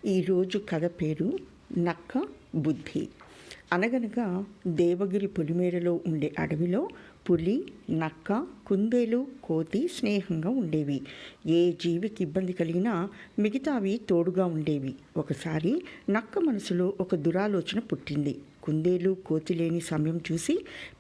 ఈరోజు కథ పేరు నక్క బుద్ధి. అనగనగా దేవగిరి పొలిమేరలో ఉండే అడవిలో పులి, నక్క, కుందేలు, కోతి స్నేహంగా ఉండేవి. ఏ జీవికి ఇబ్బంది కలిగినా మిగతావి తోడుగా ఉండేవి. ఒకసారి నక్క మనసులో ఒక దురాలోచన పుట్టింది. కుందేలు, కోతి లేని సమయం చూసి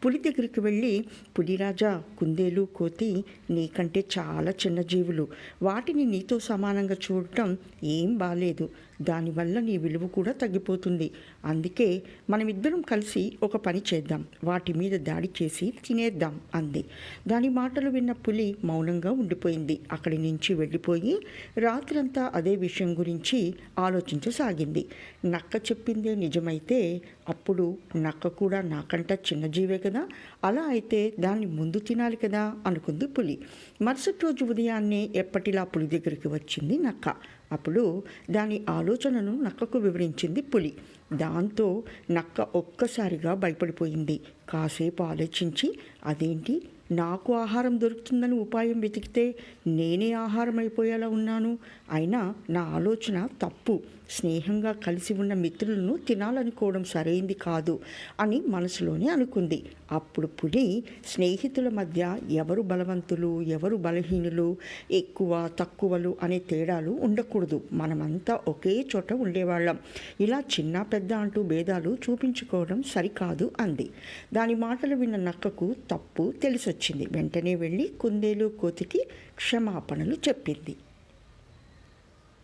పులి దగ్గరికి వెళ్ళి, పులిరాజా, కుందేలు, కోతి నీకంటే చాలా చిన్న జీవులు. వాటిని నీతో సమానంగా చూడటం ఏం బాలేదు. దానివల్ల నీ విలువ కూడా తగ్గిపోతుంది. అందుకే మనమిద్దరం కలిసి ఒక పని చేద్దాం. వాటి మీద దాడి చేసి తినేద్దాం అంది. దాని మాటలు విన్న పులి మౌనంగా ఉండిపోయింది. అక్కడి నుంచి వెళ్ళిపోయి రాత్రంతా అదే విషయం గురించి ఆలోచించసాగింది. నక్క చెప్పిందే నిజమైతే అప్పుడు నక్క కూడా నాకంట చిన్న జీవే కదా, అలా అయితే దాన్ని ముందు తినాలి కదా అనుకుంది పులి. మరుసటి రోజు ఉదయాన్నే ఎప్పటిలా పులి దగ్గరికి వచ్చింది నక్క. అప్పుడు దాని ఆలోచనను నక్కకు వివరించింది పులి. దాంతో నక్క ఒక్కసారిగా భయపడిపోయింది. కాసేపు ఆలోచించి, అదేంటి, నాకు ఆహారం దొరుకుతుందని ఉపాయం వెతికితే నేనే ఆహారం అయిపోయేలా ఉన్నాను. అయినా నా ఆలోచన తప్పు. స్నేహంగా కలిసి ఉన్న మిత్రులను తినాలనుకోవడం సరైంది కాదు అని మనసులోనే అనుకుంది. అప్పుడు పులి, స్నేహితుల మధ్య ఎవరు బలవంతులు, ఎవరు బలహీనులు, ఎక్కువ తక్కువలు అనే తేడాలు ఉండకూడదు. మనమంతా ఒకే చోట ఉండేవాళ్ళం. ఇలా చిన్న పెద్ద అంటూ భేదాలు చూపించుకోవడం సరికాదు అంది. దాని మాటలు విన్న నక్కకు తప్పు తెలిసొచ్చింది. వెంటనే వెళ్ళి కుందేలు, కోతికి క్షమాపణలు చెప్పింది.